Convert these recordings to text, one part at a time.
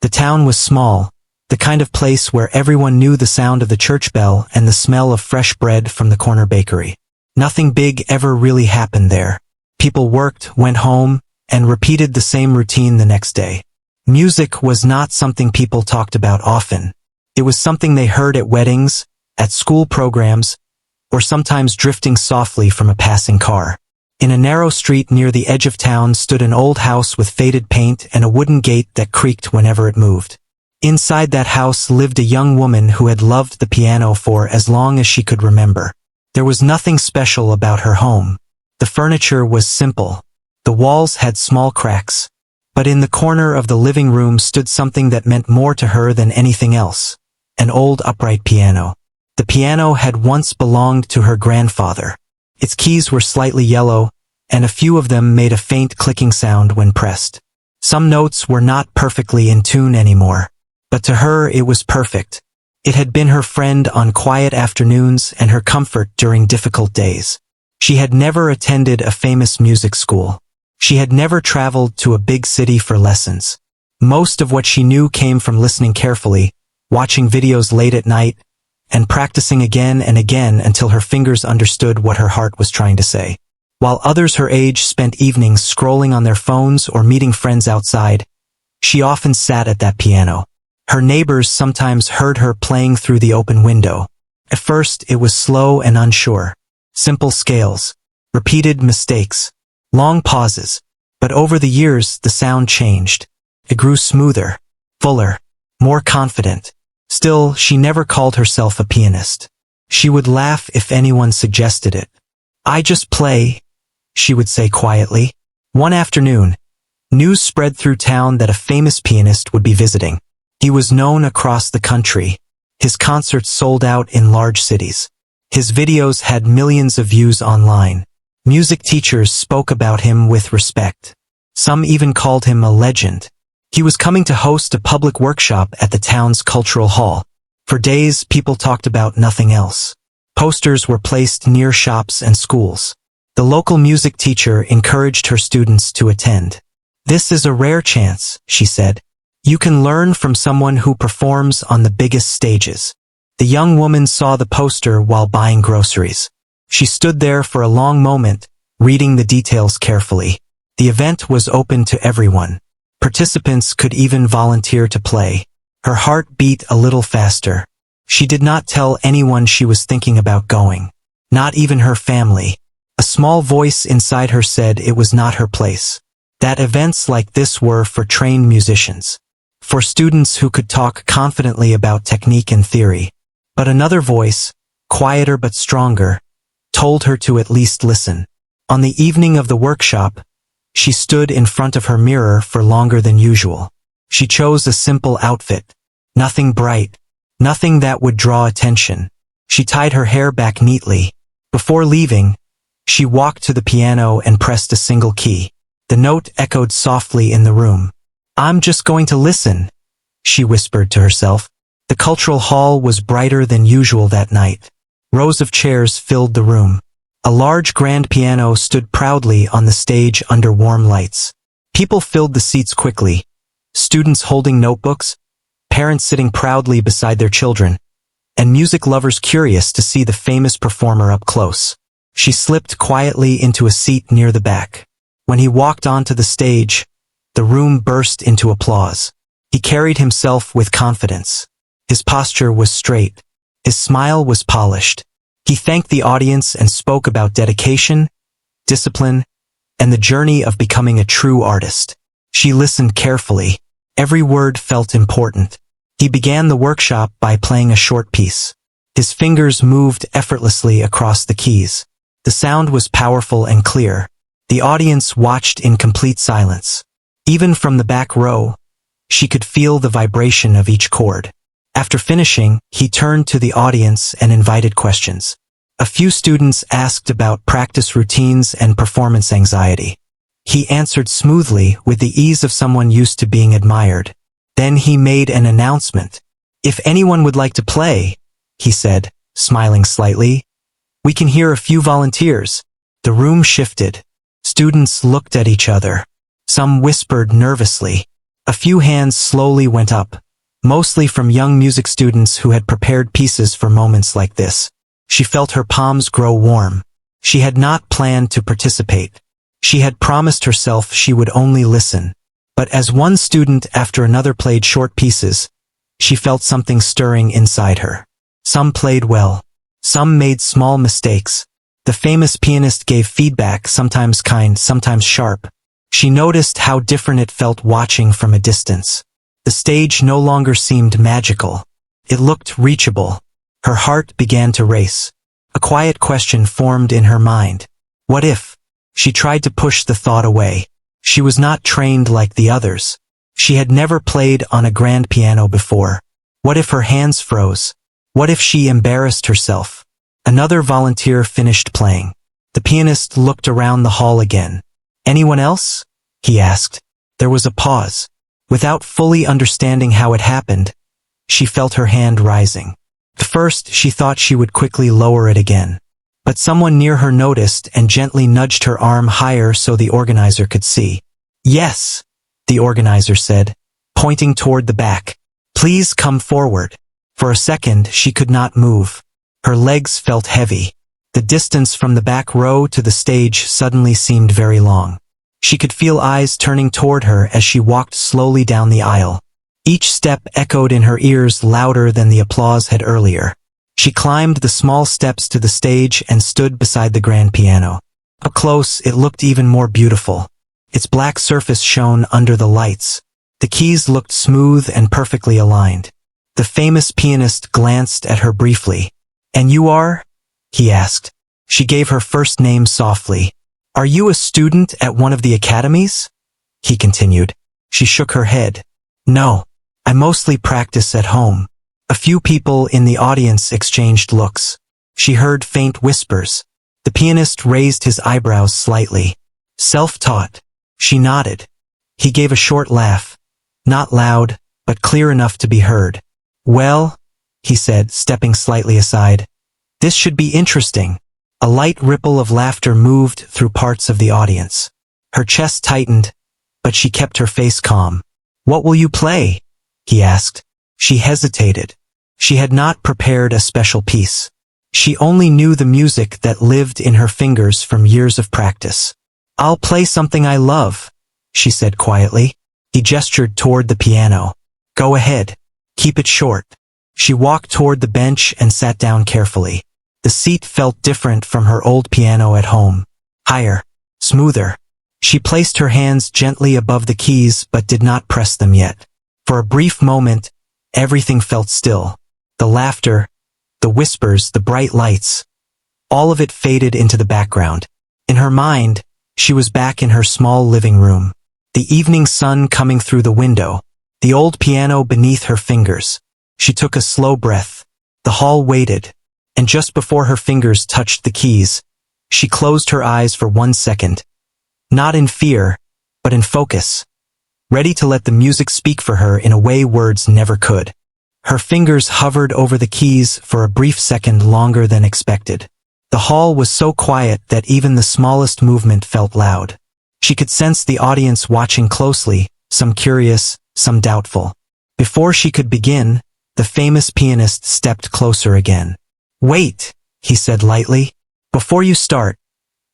The town was small, the kind of place where everyone knew the sound of the church bell and the smell of fresh bread from the corner bakery. Nothing big ever really happened there. People worked, went home, and repeated the same routine the next day. Music was not something people talked about often. It was something they heard at weddings, at school programs, or sometimes drifting softly from a passing car. In a narrow street near the edge of town stood an old house with faded paint and a wooden gate that creaked whenever it moved. Inside that house lived a young woman who had loved the piano for as long as she could remember. There was nothing special about her home. The furniture was simple. The walls had small cracks. But in the corner of the living room stood something that meant more to her than anything else. An old upright piano. The piano had once belonged to her grandfather. Its keys were slightly yellow, and a few of them made a faint clicking sound when pressed. Some notes were not perfectly in tune anymore. But to her it was perfect. It had been her friend on quiet afternoons and her comfort during difficult days. She had never attended a famous music school. She had never traveled to a big city for lessons. Most of what she knew came from listening carefully, watching videos late at night, and practicing again and again until her fingers understood what her heart was trying to say. While others her age spent evenings scrolling on their phones or meeting friends outside, she often sat at that piano. Her neighbors sometimes heard her playing through the open window. At first, it was slow and unsure. Simple scales, repeated mistakes, long pauses. But over the years, the sound changed. It grew smoother, fuller, more confident. Still, she never called herself a pianist. She would laugh if anyone suggested it. "I just play," she would say quietly. One afternoon, news spread through town that a famous pianist would be visiting. He was known across the country. His concerts sold out in large cities. His videos had millions of views online. Music teachers spoke about him with respect. Some even called him a legend. He was coming to host a public workshop at the town's cultural hall. For days, people talked about nothing else. Posters were placed near shops and schools. The local music teacher encouraged her students to attend. "This is a rare chance," she said. "You can learn from someone who performs on the biggest stages." The young woman saw the poster while buying groceries. She stood there for a long moment, reading the details carefully. The event was open to everyone. Participants could even volunteer to play. Her heart beat a little faster. She did not tell anyone she was thinking about going. Not even her family. A small voice inside her said it was not her place. That events like this were for trained musicians. For students who could talk confidently about technique and theory. But another voice, quieter but stronger, told her to at least listen. On the evening of the workshop, she stood in front of her mirror for longer than usual. She chose a simple outfit. Nothing bright. Nothing that would draw attention. She tied her hair back neatly. Before leaving, she walked to the piano and pressed a single key. The note echoed softly in the room. "I'm just going to listen," she whispered to herself. The cultural hall was brighter than usual that night. Rows of chairs filled the room. A large grand piano stood proudly on the stage under warm lights. People filled the seats quickly. Students holding notebooks, parents sitting proudly beside their children, and music lovers curious to see the famous performer up close. She slipped quietly into a seat near the back. When he walked onto the stage, the room burst into applause. He carried himself with confidence. His posture was straight. His smile was polished. He thanked the audience and spoke about dedication, discipline, and the journey of becoming a true artist. She listened carefully. Every word felt important. He began the workshop by playing a short piece. His fingers moved effortlessly across the keys. The sound was powerful and clear. The audience watched in complete silence. Even from the back row, she could feel the vibration of each chord. After finishing, he turned to the audience and invited questions. A few students asked about practice routines and performance anxiety. He answered smoothly with the ease of someone used to being admired. Then he made an announcement. "If anyone would like to play," he said, smiling slightly, "we can hear a few volunteers." The room shifted. Students looked at each other. Some whispered nervously. A few hands slowly went up, mostly from young music students who had prepared pieces for moments like this. She felt her palms grow warm. She had not planned to participate. She had promised herself she would only listen. But as one student after another played short pieces, she felt something stirring inside her. Some played well. Some made small mistakes. The famous pianist gave feedback, sometimes kind, sometimes sharp. She noticed how different it felt watching from a distance. The stage no longer seemed magical. It looked reachable. Her heart began to race. A quiet question formed in her mind. What if? She tried to push the thought away. She was not trained like the others. She had never played on a grand piano before. What if her hands froze? What if she embarrassed herself? Another volunteer finished playing. The pianist looked around the hall again. Anyone else? He asked. There was a pause. Without fully understanding how it happened, she felt her hand rising. At first, she thought she would quickly lower it again. But someone near her noticed and gently nudged her arm higher so the organizer could see. Yes, the organizer said, pointing toward the back. Please come forward. For a second, she could not move. Her legs felt heavy. The distance from the back row to the stage suddenly seemed very long. She could feel eyes turning toward her as she walked slowly down the aisle. Each step echoed in her ears louder than the applause had earlier. She climbed the small steps to the stage and stood beside the grand piano. Up close, it looked even more beautiful. Its black surface shone under the lights. The keys looked smooth and perfectly aligned. The famous pianist glanced at her briefly. "And you are?" he asked. She gave her first name softly. "Are you a student at one of the academies?" he continued. She shook her head. "No, I mostly practice at home." A few people in the audience exchanged looks. She heard faint whispers. The pianist raised his eyebrows slightly. "Self-taught." She nodded. He gave a short laugh. Not loud, but clear enough to be heard. "Well," he said, stepping slightly aside, "this should be interesting." A light ripple of laughter moved through parts of the audience. Her chest tightened, but she kept her face calm. "What will you play?" he asked. She hesitated. She had not prepared a special piece. She only knew the music that lived in her fingers from years of practice. "I'll play something I love," she said quietly. He gestured toward the piano. "Go ahead. Keep it short." She walked toward the bench and sat down carefully. The seat felt different from her old piano at home. Higher, smoother. She placed her hands gently above the keys but did not press them yet. For a brief moment, everything felt still. The laughter, the whispers, the bright lights. All of it faded into the background. In her mind, she was back in her small living room. The evening sun coming through the window, the old piano beneath her fingers. She took a slow breath. The hall waited, and just before her fingers touched the keys, she closed her eyes for 1 second. Not in fear, but in focus. Ready to let the music speak for her in a way words never could. Her fingers hovered over the keys for a brief second longer than expected. The hall was so quiet that even the smallest movement felt loud. She could sense the audience watching closely, some curious, some doubtful. Before she could begin, the famous pianist stepped closer again. "Wait," he said lightly. "Before you start,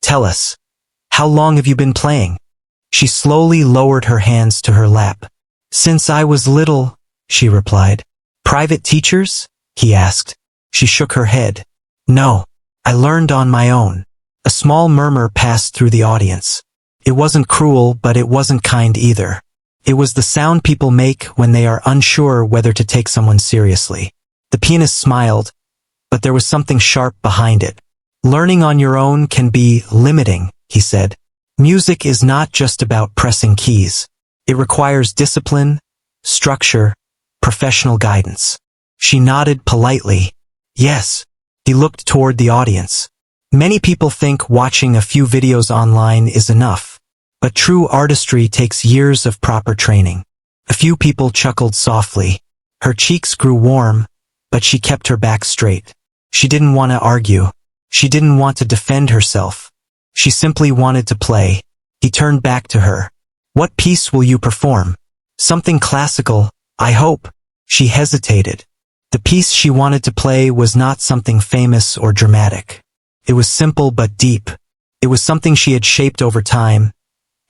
tell us, how long have you been playing?" She slowly lowered her hands to her lap. "Since I was little," she replied. "Private teachers?" he asked. She shook her head. "No, I learned on my own." A small murmur passed through the audience. It wasn't cruel, but it wasn't kind either. It was the sound people make when they are unsure whether to take someone seriously. The pianist smiled, but there was something sharp behind it. "Learning on your own can be limiting," he said. "Music is not just about pressing keys. It requires discipline, structure, professional guidance." She nodded politely. "Yes." He looked toward the audience. Many people think watching a few videos online is enough, but true artistry takes years of proper training. A few people chuckled softly. Her cheeks grew warm, but she kept her back straight. She didn't want to argue. She didn't want to defend herself. She simply wanted to play. He turned back to her. "What piece will you perform?" Something classical, I hope. She hesitated. The piece she wanted to play was not something famous or dramatic. It was simple but deep. It was something she had shaped over time,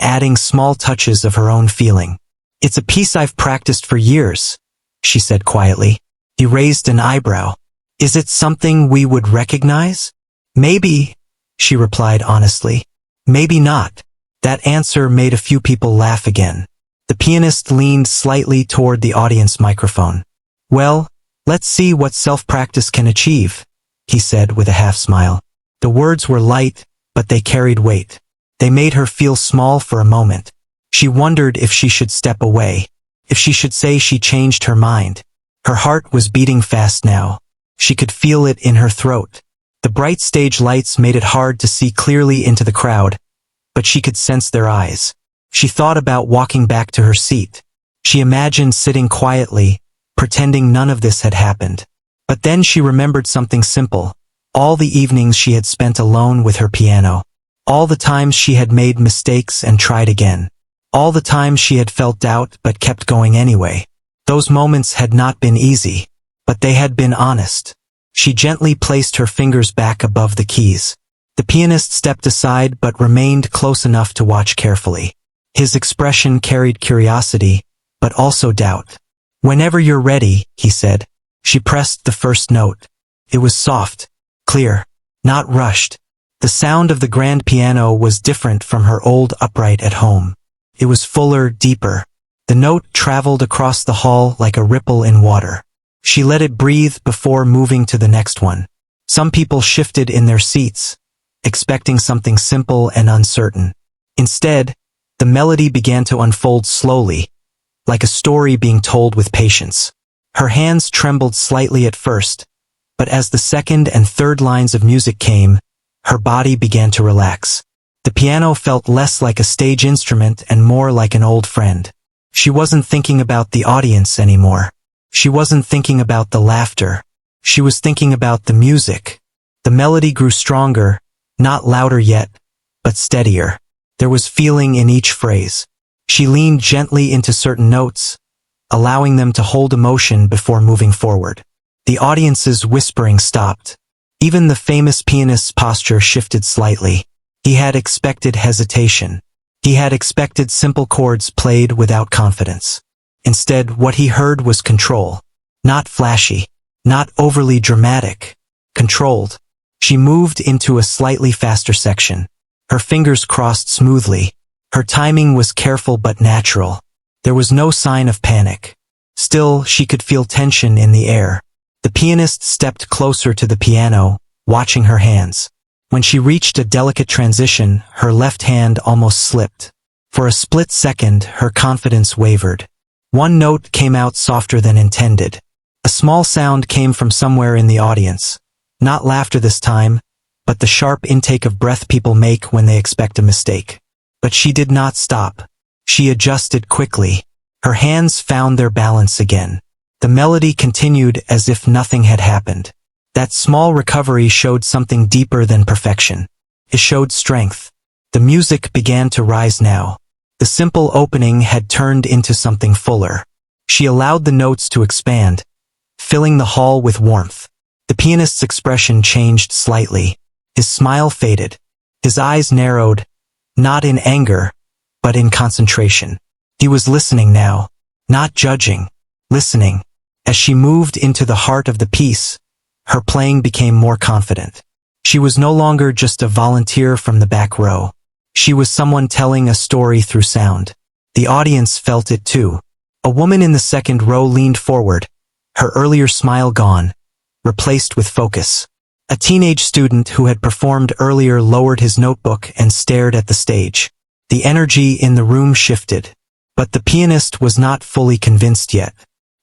adding small touches of her own feeling. It's a piece I've practiced for years, she said quietly. He raised an eyebrow. Is it something we would recognize? Maybe, she replied honestly. Maybe not. That answer made a few people laugh again. The pianist leaned slightly toward the audience microphone. Well, let's see what self-practice can achieve, he said with a half smile. The words were light, but they carried weight. They made her feel small for a moment. She wondered if she should step away, if she should say she changed her mind. Her heart was beating fast now. She could feel it in her throat. The bright stage lights made it hard to see clearly into the crowd, but she could sense their eyes. She thought about walking back to her seat. She imagined sitting quietly, pretending none of this had happened. But then she remembered something simple. All the evenings she had spent alone with her piano. All the times she had made mistakes and tried again. All the times she had felt doubt but kept going anyway. Those moments had not been easy, but they had been honest. She gently placed her fingers back above the keys. The pianist stepped aside but remained close enough to watch carefully. His expression carried curiosity, but also doubt. Whenever you're ready, he said. She pressed the first note. It was soft, clear, not rushed. The sound of the grand piano was different from her old upright at home. It was fuller, deeper. The note traveled across the hall like a ripple in water. She let it breathe before moving to the next one. Some people shifted in their seats, expecting something simple and uncertain. Instead, the melody began to unfold slowly, like a story being told with patience. Her hands trembled slightly at first, but as the second and third lines of music came, her body began to relax. The piano felt less like a stage instrument and more like an old friend. She wasn't thinking about the audience anymore. She wasn't thinking about the laughter. She was thinking about the music. The melody grew stronger, not louder yet, but steadier. There was feeling in each phrase. She leaned gently into certain notes, allowing them to hold emotion before moving forward. The audience's whispering stopped. Even the famous pianist's posture shifted slightly. He had expected hesitation. He had expected simple chords played without confidence. Instead, what he heard was control. Not flashy, not overly dramatic. Controlled. She moved into a slightly faster section. Her fingers crossed smoothly. Her timing was careful but natural. There was no sign of panic. Still, she could feel tension in the air. The pianist stepped closer to the piano, watching her hands. When she reached a delicate transition, her left hand almost slipped. For a split second, her confidence wavered. One note came out softer than intended. A small sound came from somewhere in the audience. Not laughter this time, but the sharp intake of breath people make when they expect a mistake. But she did not stop. She adjusted quickly. Her hands found their balance again. The melody continued as if nothing had happened. That small recovery showed something deeper than perfection. It showed strength. The music began to rise now. The simple opening had turned into something fuller. She allowed the notes to expand, filling the hall with warmth. The pianist's expression changed slightly. His smile faded. His eyes narrowed, not in anger, but in concentration. He was listening now, not judging, listening. As she moved into the heart of the piece, her playing became more confident. She was no longer just a volunteer from the back row. She was someone telling a story through sound. The audience felt it too. A woman in the second row leaned forward, her earlier smile gone, replaced with focus. A teenage student who had performed earlier lowered his notebook and stared at the stage. The energy in the room shifted. But the pianist was not fully convinced yet.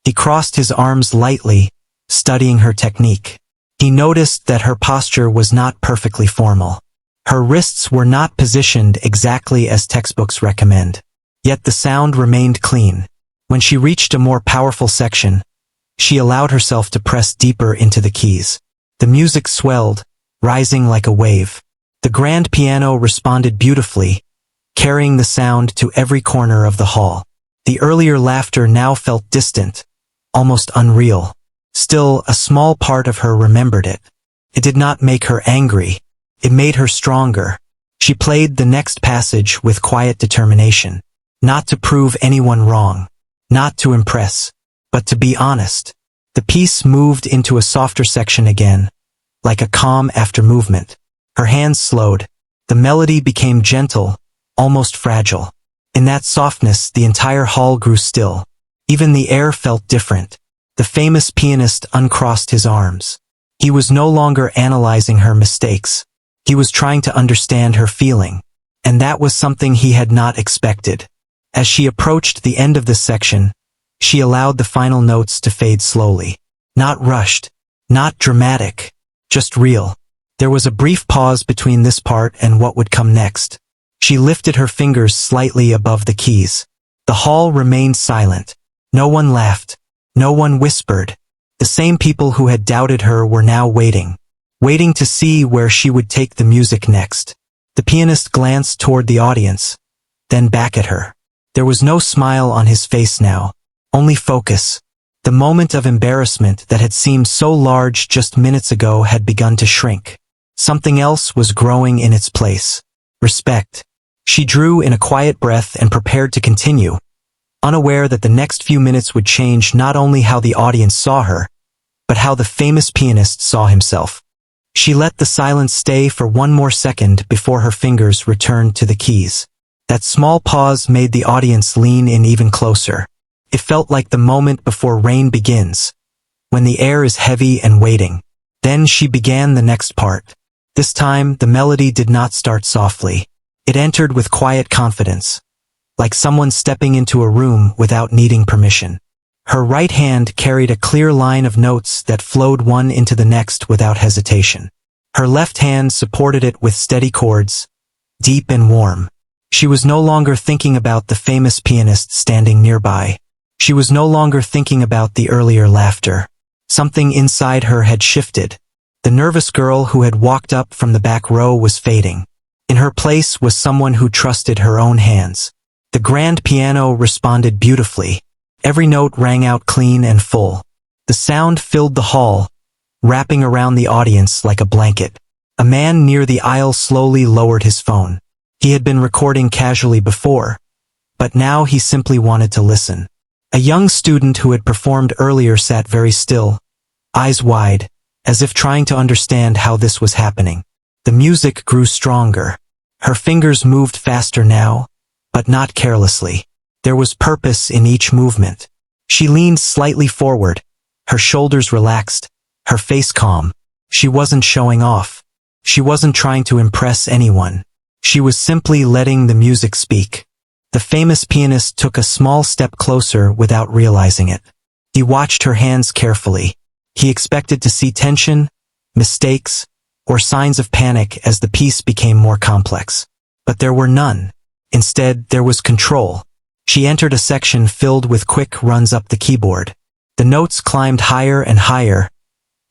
He crossed his arms lightly, studying her technique. He noticed that her posture was not perfectly formal. Her wrists were not positioned exactly as textbooks recommend. Yet the sound remained clean. When she reached a more powerful section, she allowed herself to press deeper into the keys. The music swelled, rising like a wave. The grand piano responded beautifully, carrying the sound to every corner of the hall. The earlier laughter now felt distant, almost unreal. Still, a small part of her remembered it. It did not make her angry. It made her stronger. She played the next passage with quiet determination. Not to prove anyone wrong. Not to impress. But to be honest. The piece moved into a softer section again, like a calm after movement. Her hands slowed. The melody became gentle, almost fragile. In that softness, the entire hall grew still. Even the air felt different. The famous pianist uncrossed his arms. He was no longer analyzing her mistakes. He was trying to understand her feeling. And that was something he had not expected. As she approached the end of this section, she allowed the final notes to fade slowly. Not rushed, not dramatic, just real. There was a brief pause between this part and what would come next. She lifted her fingers slightly above the keys. The hall remained silent. No one laughed. No one whispered. The same people who had doubted her were now waiting to see where she would take the music next. The pianist glanced toward the audience, then back at her. There was no smile on his face now. Only focus. The moment of embarrassment that had seemed so large just minutes ago had begun to shrink. Something else was growing in its place. Respect. She drew in a quiet breath and prepared to continue, unaware that the next few minutes would change not only how the audience saw her, but how the famous pianist saw himself. She let the silence stay for one more second before her fingers returned to the keys. That small pause made the audience lean in even closer. It felt like the moment before rain begins, when the air is heavy and waiting. Then she began the next part. This time, the melody did not start softly. It entered with quiet confidence, like someone stepping into a room without needing permission. Her right hand carried a clear line of notes that flowed one into the next without hesitation. Her left hand supported it with steady chords, deep and warm. She was no longer thinking about the famous pianist standing nearby. She was no longer thinking about the earlier laughter. Something inside her had shifted. The nervous girl who had walked up from the back row was fading. In her place was someone who trusted her own hands. The grand piano responded beautifully. Every note rang out clean and full. The sound filled the hall, wrapping around the audience like a blanket. A man near the aisle slowly lowered his phone. He had been recording casually before, but now he simply wanted to listen. A young student who had performed earlier sat very still, eyes wide, as if trying to understand how this was happening. The music grew stronger. Her fingers moved faster now, but not carelessly. There was purpose in each movement. She leaned slightly forward, her shoulders relaxed, her face calm. She wasn't showing off. She wasn't trying to impress anyone. She was simply letting the music speak. The famous pianist took a small step closer without realizing it. He watched her hands carefully. He expected to see tension, mistakes, or signs of panic as the piece became more complex. But there were none. Instead, there was control. She entered a section filled with quick runs up the keyboard. The notes climbed higher and higher,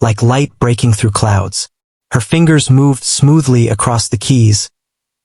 like light breaking through clouds. Her fingers moved smoothly across the keys,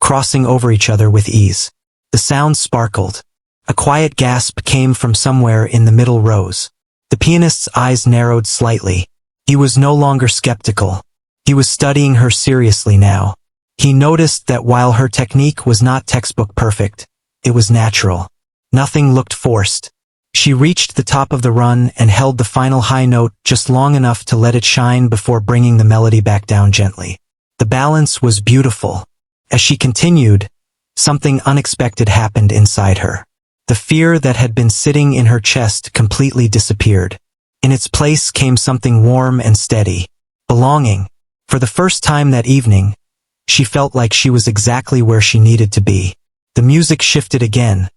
crossing over each other with ease. The sound sparkled. A quiet gasp came from somewhere in the middle rows. The pianist's eyes narrowed slightly. He was no longer skeptical. He was studying her seriously now. He noticed that while her technique was not textbook perfect, it was natural. Nothing looked forced. She reached the top of the run and held the final high note just long enough to let it shine before bringing the melody back down gently. The balance was beautiful. As she continued, something unexpected happened inside her. The fear that had been sitting in her chest completely disappeared. In its place came something warm and steady. Belonging. For the first time that evening, she felt like she was exactly where she needed to be. The music shifted again,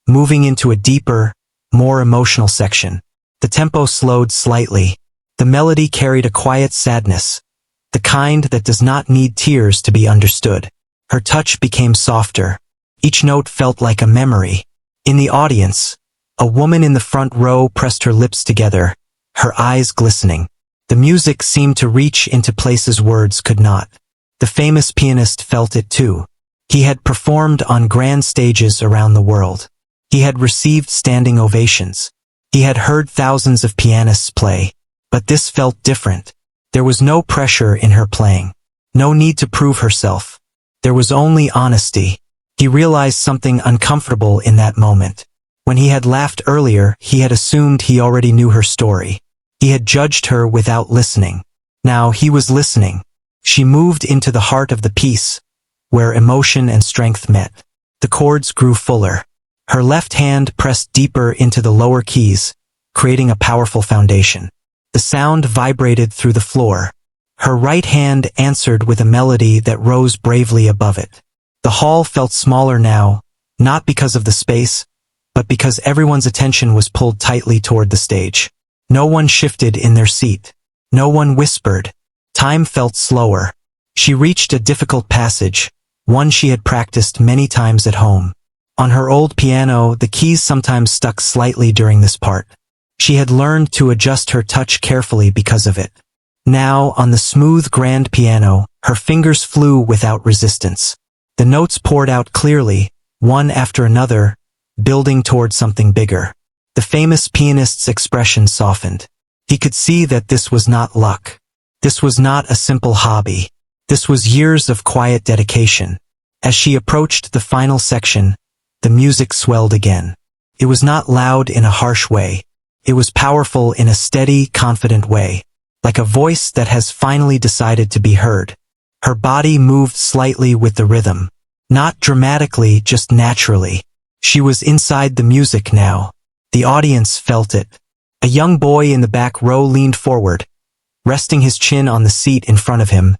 moving into a deeper, more emotional section. The tempo slowed slightly. The melody carried a quiet sadness, the kind that does not need tears to be understood. Her touch became softer. Each note felt like a memory. In the audience, a woman in the front row pressed her lips together, her eyes glistening. The music seemed to reach into places words could not. The famous pianist felt it too. He had performed on grand stages around the world. He had received standing ovations. He had heard thousands of pianists play. But this felt different. There was no pressure in her playing. No need to prove herself. There was only honesty. He realized something uncomfortable in that moment. When he had laughed earlier, he had assumed he already knew her story. He had judged her without listening. Now he was listening. She moved into the heart of the piece, where emotion and strength met. The chords grew fuller. Her left hand pressed deeper into the lower keys, creating a powerful foundation. The sound vibrated through the floor. Her right hand answered with a melody that rose bravely above it. The hall felt smaller now, not because of the space, but because everyone's attention was pulled tightly toward the stage. No one shifted in their seat. No one whispered. Time felt slower. She reached a difficult passage, one she had practiced many times at home. On her old piano, the keys sometimes stuck slightly during this part. She had learned to adjust her touch carefully because of it. Now, on the smooth grand piano, her fingers flew without resistance. The notes poured out clearly, one after another, building toward something bigger. The famous pianist's expression softened. He could see that this was not luck. This was not a simple hobby. This was years of quiet dedication. As she approached the final section, the music swelled again. It was not loud in a harsh way. It was powerful in a steady, confident way, like a voice that has finally decided to be heard. Her body moved slightly with the rhythm. Not dramatically, just naturally. She was inside the music now. The audience felt it. A young boy in the back row leaned forward, resting his chin on the seat in front of him,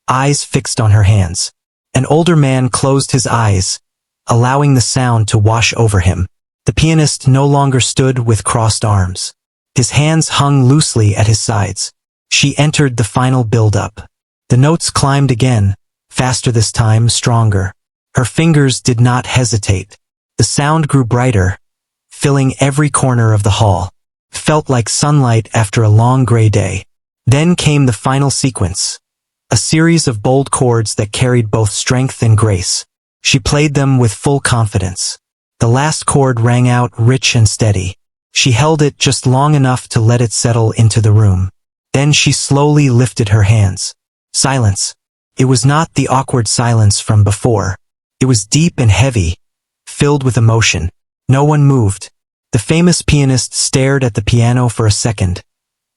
eyes fixed on her hands. An older man closed his eyes, allowing the sound to wash over him. The pianist no longer stood with crossed arms. His hands hung loosely at his sides. She entered the final build-up. The notes climbed again, faster this time, stronger. Her fingers did not hesitate. The sound grew brighter, filling every corner of the hall. Felt like sunlight after a long gray day. Then came the final sequence. A series of bold chords that carried both strength and grace. She played them with full confidence. The last chord rang out rich and steady. She held it just long enough to let it settle into the room. Then she slowly lifted her hands. Silence. It was not the awkward silence from before. It was deep and heavy, filled with emotion. No one moved. The famous pianist stared at the piano for a second,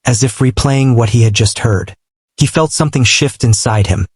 as if replaying what he had just heard. He felt something shift inside him.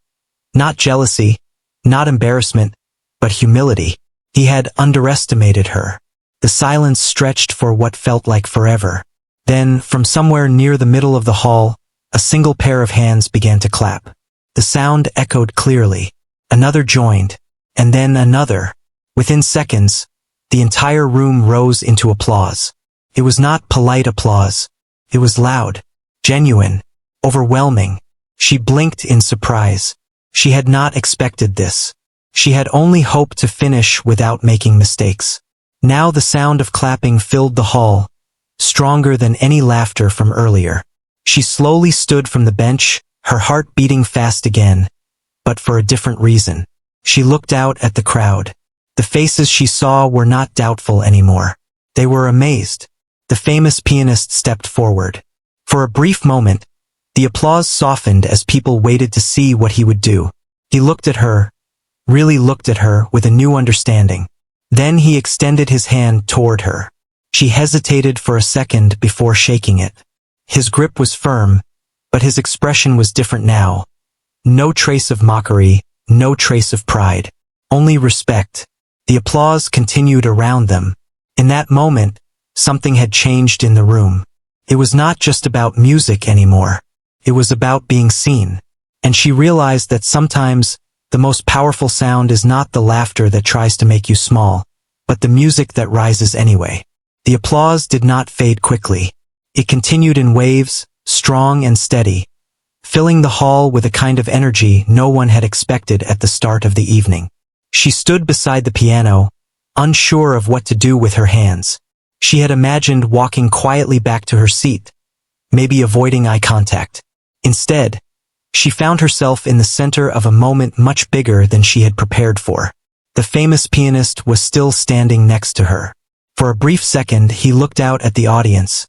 Not jealousy, not embarrassment, but humility. He had underestimated her. The silence stretched for what felt like forever. Then, from somewhere near the middle of the hall, a single pair of hands began to clap. The sound echoed clearly. Another joined, and then another. Within seconds, the entire room rose into applause. It was not polite applause. It was loud, genuine, overwhelming. She blinked in surprise. She had not expected this. She had only hoped to finish without making mistakes. Now the sound of clapping filled the hall, stronger than any laughter from earlier. She slowly stood from the bench, her heart beating fast again, but for a different reason. She looked out at the crowd. The faces she saw were not doubtful anymore. They were amazed. The famous pianist stepped forward. For a brief moment, the applause softened as people waited to see what he would do. He looked at her, really looked at her with a new understanding. Then he extended his hand toward her. She hesitated for a second before shaking it. His grip was firm, but his expression was different now. No trace of mockery, no trace of pride, only respect. The applause continued around them. In that moment, something had changed in the room. It was not just about music anymore. It was about being seen. And she realized that sometimes, the most powerful sound is not the laughter that tries to make you small, but the music that rises anyway. The applause did not fade quickly. It continued in waves, strong and steady, filling the hall with a kind of energy no one had expected at the start of the evening. She stood beside the piano, unsure of what to do with her hands. She had imagined walking quietly back to her seat, maybe avoiding eye contact. Instead, she found herself in the center of a moment much bigger than she had prepared for. The famous pianist was still standing next to her. For a brief second he looked out at the audience,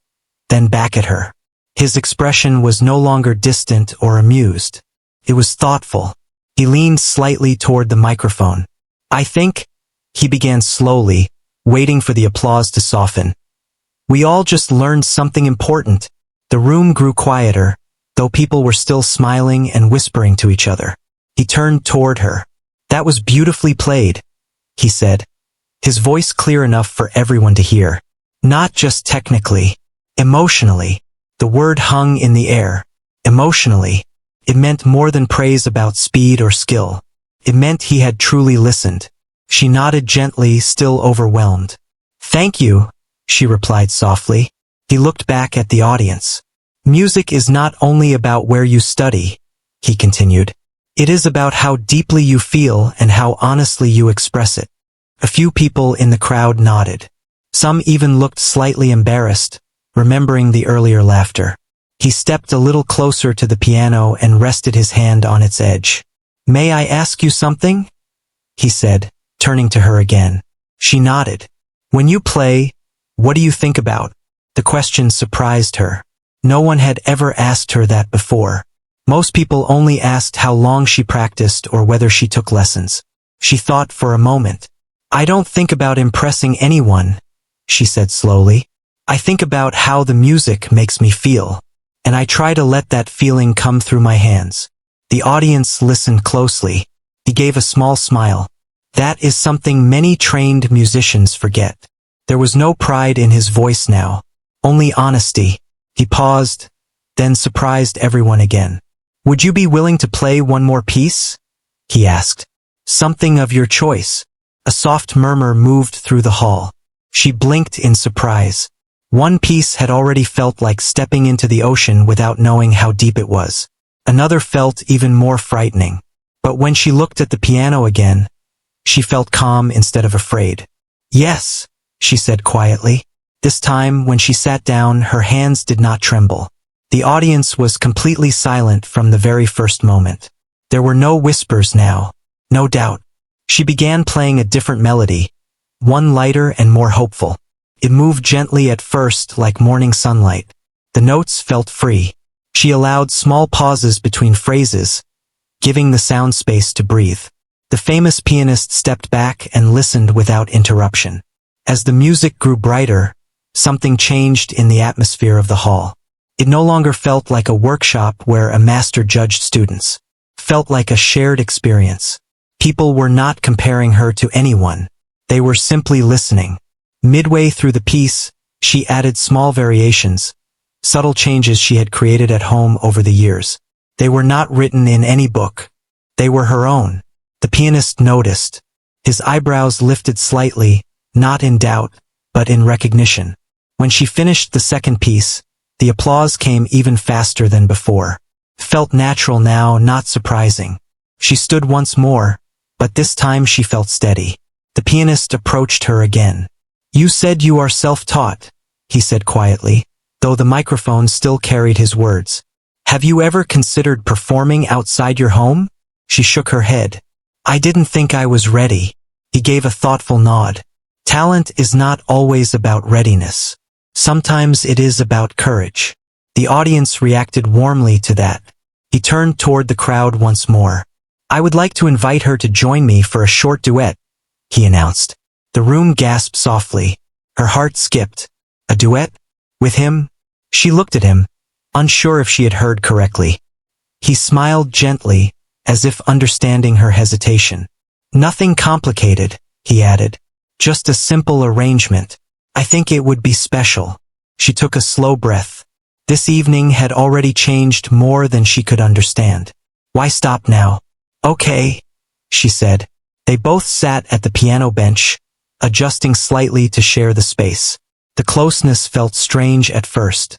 then back at her. His expression was no longer distant or amused. It was thoughtful. He leaned slightly toward the microphone. "I think," he began slowly, waiting for the applause to soften. "We all just learned something important." The room grew quieter, though people were still smiling and whispering to each other. He turned toward her. "That was beautifully played," he said, his voice clear enough for everyone to hear. "Not just technically. Emotionally." The word hung in the air. Emotionally. It meant more than praise about speed or skill. It meant he had truly listened. She nodded gently, still overwhelmed. "Thank you," she replied softly. He looked back at the audience. "Music is not only about where you study," he continued. "It is about how deeply you feel and how honestly you express it." A few people in the crowd nodded. Some even looked slightly embarrassed, remembering the earlier laughter. He stepped a little closer to the piano and rested his hand on its edge. "May I ask you something?" he said, turning to her again. She nodded. "When you play, what do you think about?" The question surprised her. No one had ever asked her that before. Most people only asked how long she practiced or whether she took lessons. She thought for a moment. "I don't think about impressing anyone," she said slowly. "I think about how the music makes me feel, and I try to let that feeling come through my hands." The audience listened closely. He gave a small smile. That is something many trained musicians forget. There was no pride in his voice now, only honesty. He paused, then surprised everyone again. "Would you be willing to play one more piece?" he asked. "Something of your choice." A soft murmur moved through the hall. She blinked in surprise. One piece had already felt like stepping into the ocean without knowing how deep it was. Another felt even more frightening. But when she looked at the piano again, she felt calm instead of afraid. "Yes," she said quietly. This time, when she sat down, her hands did not tremble. The audience was completely silent from the very first moment. There were no whispers now, no doubt. She began playing a different melody, one lighter and more hopeful. It moved gently at first, like morning sunlight. The notes felt free. She allowed small pauses between phrases, giving the sound space to breathe. The famous pianist stepped back and listened without interruption. As the music grew brighter, something changed in the atmosphere of the hall. It no longer felt like a workshop where a master judged students. It felt like a shared experience. People were not comparing her to anyone. They were simply listening. Midway through the piece, she added small variations, subtle changes she had created at home over the years. They were not written in any book. They were her own. The pianist noticed. His eyebrows lifted slightly, not in doubt, but in recognition. When she finished the second piece, the applause came even faster than before. It felt natural now, not surprising. She stood once more, but this time she felt steady. The pianist approached her again. "You said you are self-taught," he said quietly, though the microphone still carried his words. "Have you ever considered performing outside your home?" She shook her head. "I didn't think I was ready." He gave a thoughtful nod. Talent is not always about readiness. Sometimes it is about courage. The audience reacted warmly to that. He turned toward the crowd once more. "I would like to invite her to join me for a short duet," he announced. The room gasped softly. Her heart skipped. A duet? With him? She looked at him, unsure if she had heard correctly. He smiled gently, as if understanding her hesitation. "Nothing complicated," he added. "Just a simple arrangement. I think it would be special." She took a slow breath. This evening had already changed more than she could understand. Why stop now? "Okay," she said. They both sat at the piano bench, adjusting slightly to share the space. The closeness felt strange at first.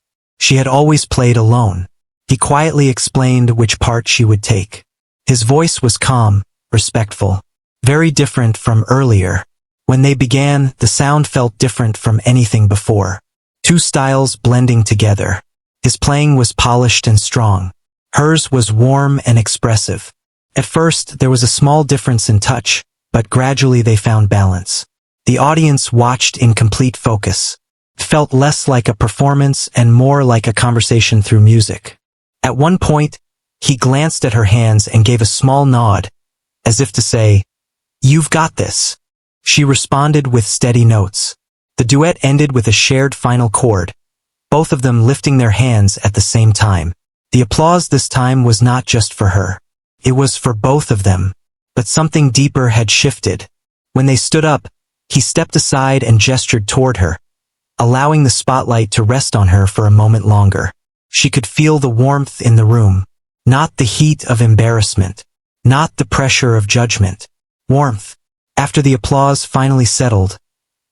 She had always played alone. He quietly explained which part she would take. His voice was calm, respectful, very different from earlier. When they began, the sound felt different from anything before. Two styles blending together. His playing was polished and strong. Hers was warm and expressive. At first, there was a small difference in touch, but gradually they found balance. The audience watched in complete focus. It felt less like a performance and more like a conversation through music. At one point, he glanced at her hands and gave a small nod, as if to say, "You've got this." She responded with steady notes. The duet ended with a shared final chord, both of them lifting their hands at the same time. The applause this time was not just for her. It was for both of them. But something deeper had shifted. When they stood up, he stepped aside and gestured toward her, allowing the spotlight to rest on her for a moment longer. She could feel the warmth in the room, not the heat of embarrassment, not the pressure of judgment. Warmth. After the applause finally settled,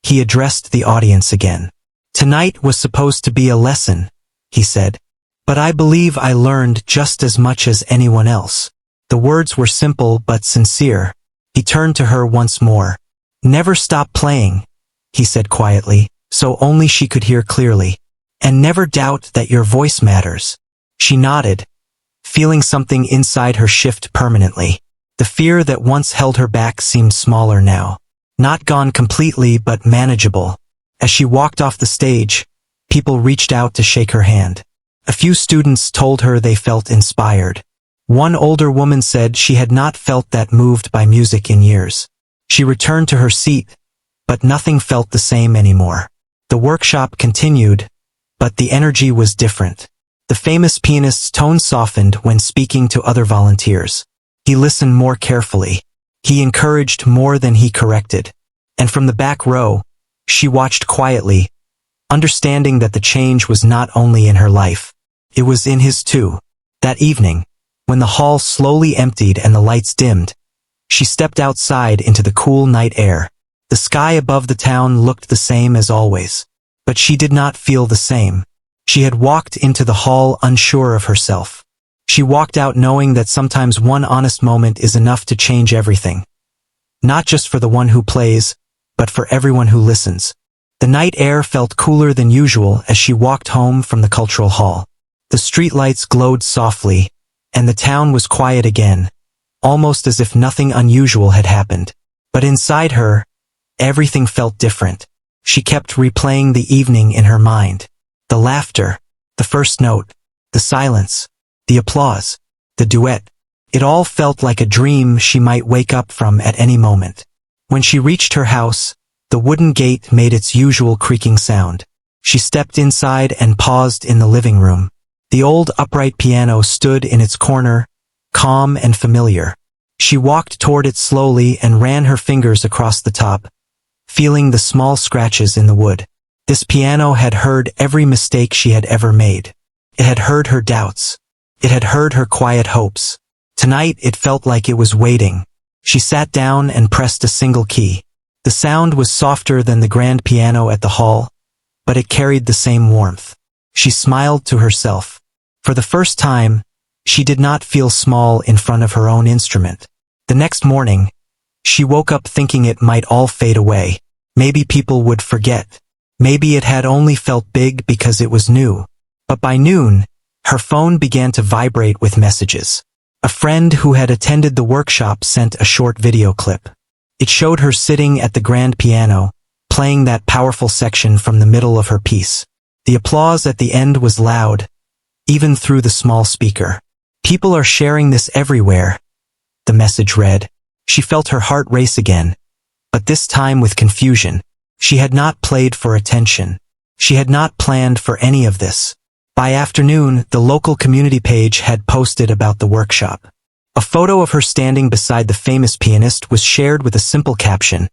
he addressed the audience again. "Tonight was supposed to be a lesson," he said, "but I believe I learned just as much as anyone else." The words were simple but sincere. He turned to her once more. "Never stop playing," he said quietly, so only she could hear clearly. "And never doubt that your voice matters." She nodded, feeling something inside her shift permanently. The fear that once held her back seemed smaller now. Not gone completely, but manageable. As she walked off the stage, people reached out to shake her hand. A few students told her they felt inspired. One older woman said she had not felt that moved by music in years. She returned to her seat, but nothing felt the same anymore. The workshop continued, but the energy was different. The famous pianist's tone softened when speaking to other volunteers. He listened more carefully. He encouraged more than he corrected. And from the back row, she watched quietly, understanding that the change was not only in her life, it was in his too. That evening, when the hall slowly emptied and the lights dimmed, she stepped outside into the cool night air. The sky above the town looked the same as always, but she did not feel the same. She had walked into the hall unsure of herself. She walked out knowing that sometimes one honest moment is enough to change everything. Not just for the one who plays, but for everyone who listens. The night air felt cooler than usual as she walked home from the cultural hall. The streetlights glowed softly, and the town was quiet again, almost as if nothing unusual had happened. But inside her, everything felt different. She kept replaying the evening in her mind. The laughter, the first note, the silence, the applause, the duet. It all felt like a dream she might wake up from at any moment. When she reached her house, the wooden gate made its usual creaking sound. She stepped inside and paused in the living room. The old upright piano stood in its corner, calm and familiar. She walked toward it slowly and ran her fingers across the top, feeling the small scratches in the wood. This piano had heard every mistake she had ever made. It had heard her doubts. It had heard her quiet hopes. Tonight it felt like it was waiting. She sat down and pressed a single key. The sound was softer than the grand piano at the hall, but it carried the same warmth. She smiled to herself. For the first time, she did not feel small in front of her own instrument. The next morning, she woke up thinking it might all fade away. Maybe people would forget. Maybe it had only felt big because it was new. But by noon, her phone began to vibrate with messages. A friend who had attended the workshop sent a short video clip. It showed her sitting at the grand piano, playing that powerful section from the middle of her piece. The applause at the end was loud, even through the small speaker. "People are sharing this everywhere," the message read. She felt her heart race again, but this time with confusion. She had not played for attention. She had not planned for any of this. By afternoon, the local community page had posted about the workshop. A photo of her standing beside the famous pianist was shared with a simple caption,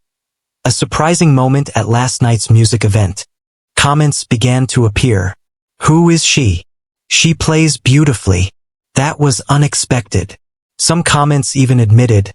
"A surprising moment at last night's music event." Comments began to appear. "Who is she? She plays beautifully. That was unexpected." Some comments even admitted,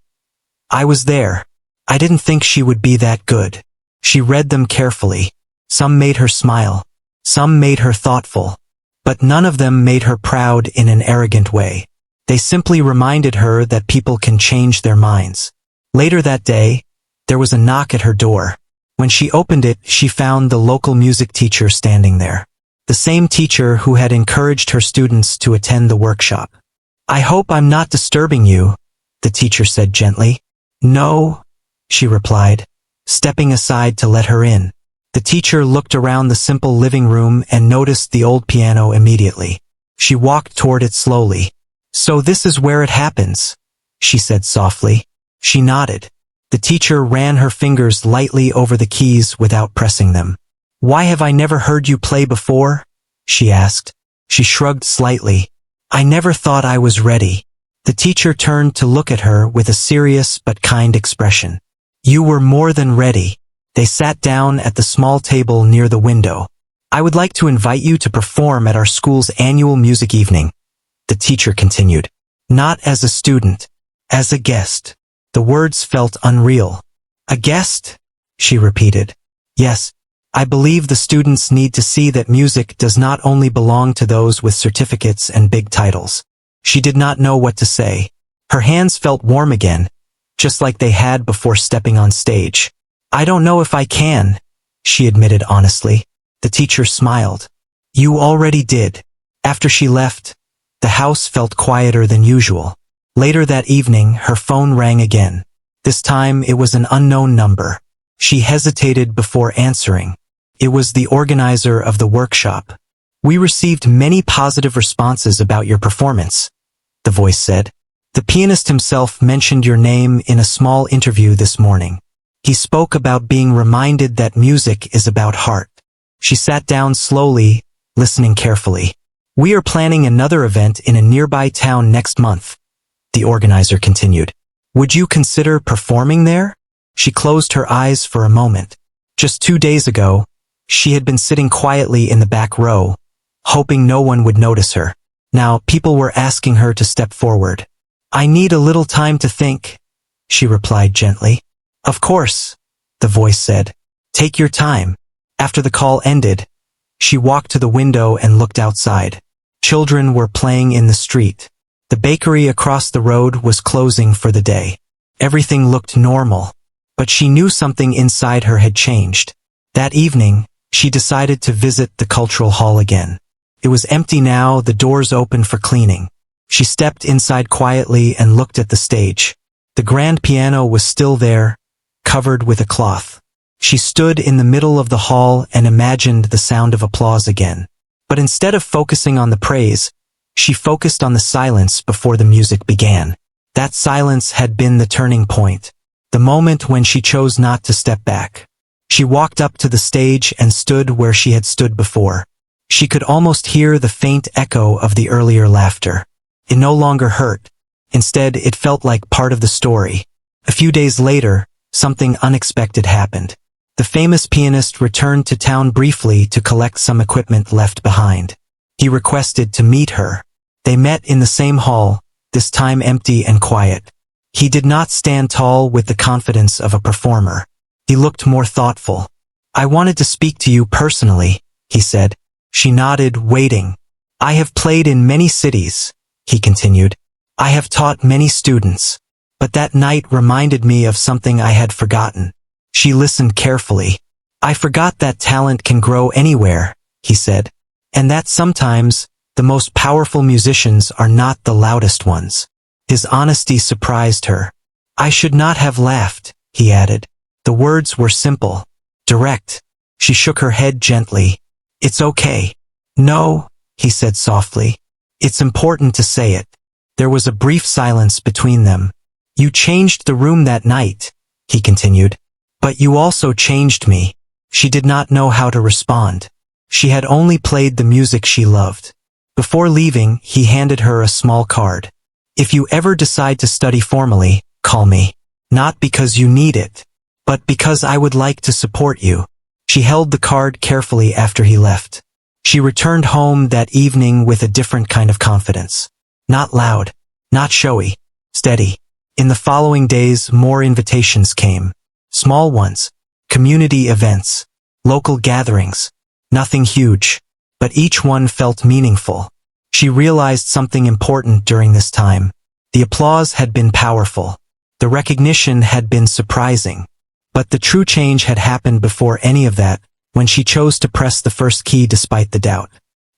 "I was there. I didn't think she would be that good." She read them carefully. Some made her smile. Some made her thoughtful. But none of them made her proud in an arrogant way. They simply reminded her that people can change their minds. Later that day, there was a knock at her door. When she opened it, she found the local music teacher standing there. The same teacher who had encouraged her students to attend the workshop. "I hope I'm not disturbing you," the teacher said gently. "No," she replied. stepping aside to let her in. The teacher looked around the simple living room and noticed the old piano immediately. She walked toward it slowly. "So this is where it happens," she said softly. She nodded. The teacher ran her fingers lightly over the keys without pressing them. "Why have I never heard you play before?" she asked. She shrugged slightly. "I never thought I was ready." The teacher turned to look at her with a serious but kind expression. "You were more than ready." They sat down at the small table near the window. "I would like to invite you to perform at our school's annual music evening," the teacher continued. "Not as a student, as a guest." The words felt unreal. "A guest?" she repeated. "Yes, I believe the students need to see that music does not only belong to those with certificates and big titles." She did not know what to say. Her hands felt warm again, just like they had before stepping on stage. "I don't know if I can," she admitted honestly. The teacher smiled. "You already did." After she left, the house felt quieter than usual. Later that evening, her phone rang again. This time it was an unknown number. She hesitated before answering. It was the organizer of the workshop. "We received many positive responses about your performance," the voice said. "The pianist himself mentioned your name in a small interview this morning. He spoke about being reminded that music is about heart." She sat down slowly, listening carefully. "We are planning another event in a nearby town next month," the organizer continued. "Would you consider performing there?" She closed her eyes for a moment. Just 2 days ago, she had been sitting quietly in the back row, hoping no one would notice her. Now people were asking her to step forward. "I need a little time to think," she replied gently. "Of course," the voice said. "Take your time." After the call ended, she walked to the window and looked outside. Children were playing in the street. The bakery across the road was closing for the day. Everything looked normal, but she knew something inside her had changed. That evening, she decided to visit the cultural hall again. It was empty now, the doors open for cleaning. She stepped inside quietly and looked at the stage. The grand piano was still there, covered with a cloth. She stood in the middle of the hall and imagined the sound of applause again. But instead of focusing on the praise, she focused on the silence before the music began. That silence had been the turning point, the moment when she chose not to step back. She walked up to the stage and stood where she had stood before. She could almost hear the faint echo of the earlier laughter. It no longer hurt. Instead, it felt like part of the story. A few days later, something unexpected happened. The famous pianist returned to town briefly to collect some equipment left behind. He requested to meet her. They met in the same hall, this time empty and quiet. He did not stand tall with the confidence of a performer. He looked more thoughtful. "I wanted to speak to you personally," he said. She nodded, waiting. "I have played in many cities," he continued. "I have taught many students. But that night reminded me of something I had forgotten." She listened carefully. "I forgot that talent can grow anywhere," he said. "And that sometimes, the most powerful musicians are not the loudest ones." His honesty surprised her. "I should not have laughed," he added. The words were simple, direct. She shook her head gently. "It's okay." "No," he said softly. "It's important to say it." There was a brief silence between them. "You changed the room that night," he continued. "But you also changed me." She did not know how to respond. She had only played the music she loved. Before leaving, he handed her a small card. "If you ever decide to study formally, call me. Not because you need it, but because I would like to support you." She held the card carefully after he left. She returned home that evening with a different kind of confidence. Not loud, not showy, steady. In the following days, more invitations came. Small ones, community events, local gatherings. Nothing huge, but each one felt meaningful. She realized something important during this time. The applause had been powerful. The recognition had been surprising. But the true change had happened before any of that, when she chose to press the first key despite the doubt.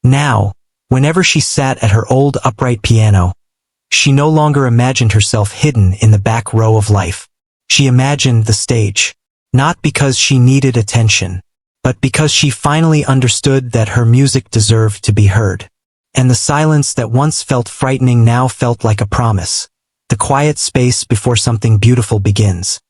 Now, whenever she sat at her old upright piano, she no longer imagined herself hidden in the back row of life. She imagined the stage. Not because she needed attention, but because she finally understood that her music deserved to be heard. And the silence that once felt frightening now felt like a promise. The quiet space before something beautiful begins.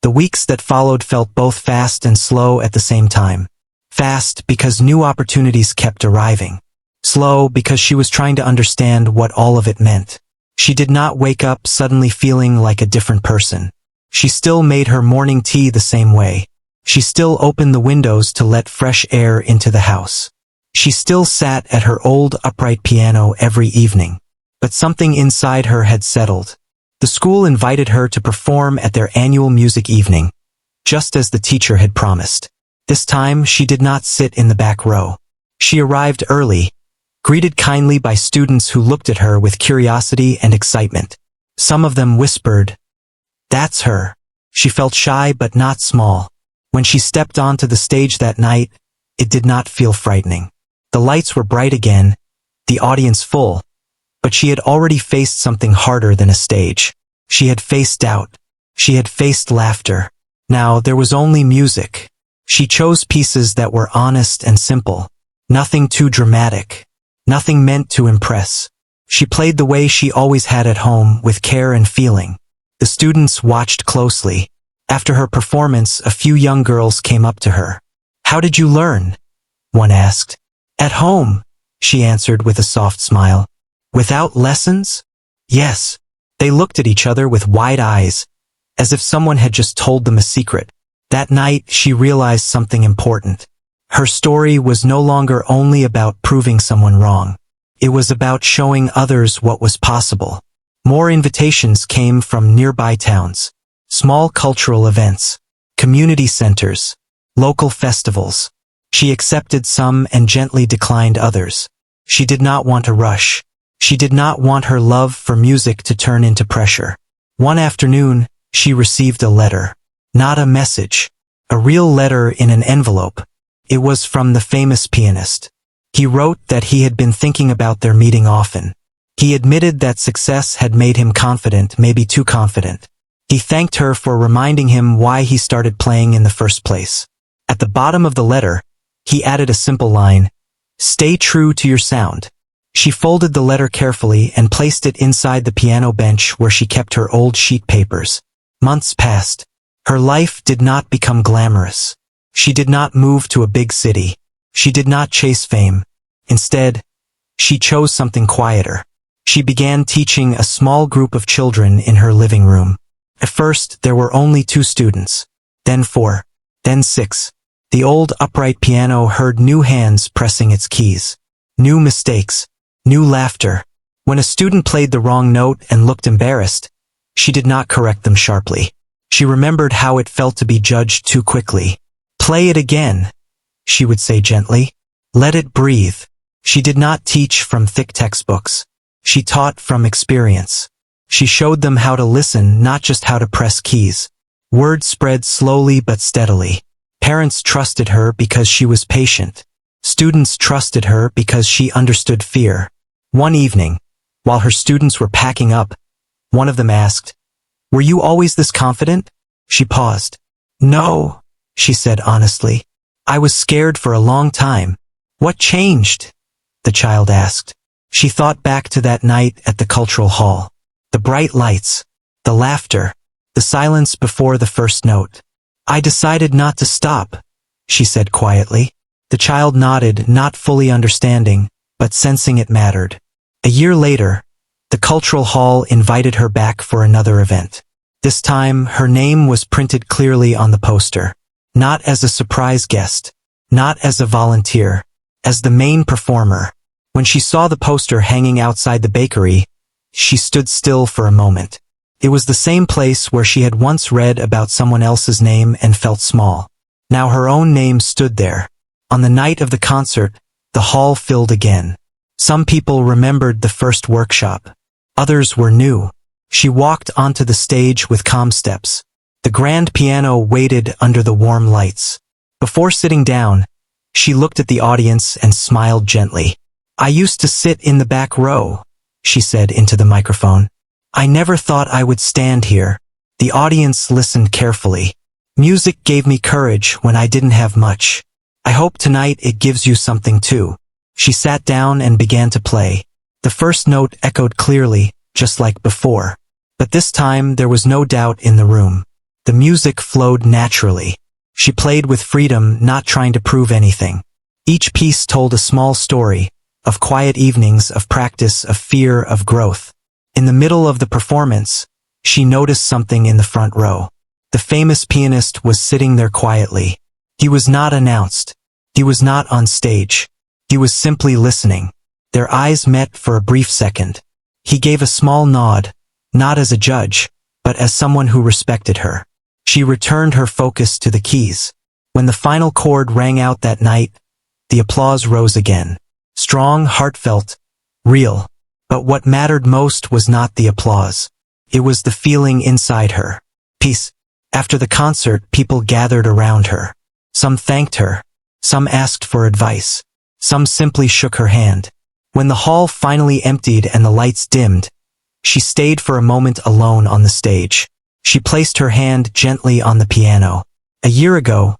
The weeks that followed felt both fast and slow at the same time. Fast because new opportunities kept arriving. Slow because she was trying to understand what all of it meant. She did not wake up suddenly feeling like a different person. She still made her morning tea the same way. She still opened the windows to let fresh air into the house. She still sat at her old upright piano every evening. But something inside her had settled. The school invited her to perform at their annual music evening, just as the teacher had promised. This time, she did not sit in the back row. She arrived early, greeted kindly by students who looked at her with curiosity and excitement. Some of them whispered, "That's her." She felt shy but not small. When she stepped onto the stage that night, it did not feel frightening. The lights were bright again, the audience full, but she had already faced something harder than a stage. She had faced doubt. She had faced laughter. Now there was only music. She chose pieces that were honest and simple. Nothing too dramatic. Nothing meant to impress. She played the way she always had at home, with care and feeling. The students watched closely. After her performance, a few young girls came up to her. "How did you learn?" one asked. "At home," she answered with a soft smile. "Without lessons?" "Yes." They looked at each other with wide eyes, as if someone had just told them a secret. That night, she realized something important. Her story was no longer only about proving someone wrong. It was about showing others what was possible. More invitations came from nearby towns, small cultural events, community centers, local festivals. She accepted some and gently declined others. She did not want to rush. She did not want her love for music to turn into pressure. One afternoon, she received a letter. Not a message. A real letter in an envelope. It was from the famous pianist. He wrote that he had been thinking about their meeting often. He admitted that success had made him confident, maybe too confident. He thanked her for reminding him why he started playing in the first place. At the bottom of the letter, he added a simple line, "Stay true to your sound." She folded the letter carefully and placed it inside the piano bench where she kept her old sheet papers. Months passed. Her life did not become glamorous. She did not move to a big city. She did not chase fame. Instead, she chose something quieter. She began teaching a small group of children in her living room. At first, there were only 2 students, then 4, then 6. The old upright piano heard new hands pressing its keys. New mistakes. New laughter. When a student played the wrong note and looked embarrassed, she did not correct them sharply. She remembered how it felt to be judged too quickly. "Play it again," she would say gently. "Let it breathe." She did not teach from thick textbooks. She taught from experience. She showed them how to listen, not just how to press keys. Word spread slowly but steadily. Parents trusted her because she was patient. Students trusted her because she understood fear. One evening, while her students were packing up, one of them asked, "Were you always this confident?" She paused. "No," she said honestly. "I was scared for a long time." "What changed?" the child asked. She thought back to that night at the cultural hall. The bright lights, the laughter, the silence before the first note. "I decided not to stop," she said quietly. The child nodded, not fully understanding, but sensing it mattered. A year later, the cultural hall invited her back for another event. This time, her name was printed clearly on the poster. Not as a surprise guest, not as a volunteer, as the main performer. When she saw the poster hanging outside the bakery, she stood still for a moment. It was the same place where she had once read about someone else's name and felt small. Now her own name stood there. On the night of the concert, the hall filled again. Some people remembered the first workshop. Others were new. She walked onto the stage with calm steps. The grand piano waited under the warm lights. Before sitting down, she looked at the audience and smiled gently. "I used to sit in the back row," she said into the microphone. "I never thought I would stand here." The audience listened carefully. Music gave me courage when I didn't have much. I hope tonight it gives you something too. She sat down and began to play. The first note echoed clearly, just like before. But this time there was no doubt in the room. The music flowed naturally. She played with freedom, not trying to prove anything. Each piece told a small story, of quiet evenings, of practice, of fear, of growth. In the middle of the performance, she noticed something in the front row. The famous pianist was sitting there quietly. He was not announced. He was not on stage. He was simply listening. Their eyes met for a brief second. He gave a small nod, not as a judge, but as someone who respected her. She returned her focus to the keys. When the final chord rang out that night, the applause rose again. Strong, heartfelt, real. But what mattered most was not the applause. It was the feeling inside her. Peace. After the concert, people gathered around her. Some thanked her. Some asked for advice. Some simply shook her hand. When the hall finally emptied and the lights dimmed, she stayed for a moment alone on the stage. She placed her hand gently on the piano. A year ago,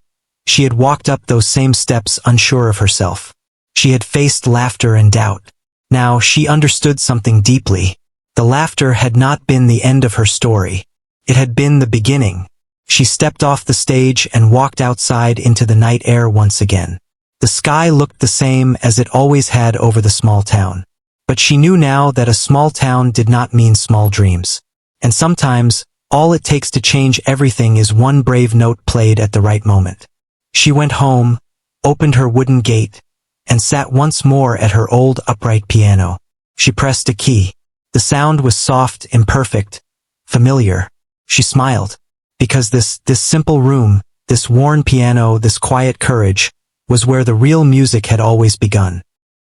she had walked up those same steps unsure of herself. She had faced laughter and doubt. Now she understood something deeply. The laughter had not been the end of her story. It had been the beginning. She stepped off the stage and walked outside into the night air once again. The sky looked the same as it always had over the small town. But she knew now that a small town did not mean small dreams. And sometimes, all it takes to change everything is one brave note played at the right moment. She went home, opened her wooden gate, and sat once more at her old upright piano. She pressed a key. The sound was soft, imperfect, familiar. She smiled. Because this simple room, this worn piano, this quiet courage, was where the real music had always begun.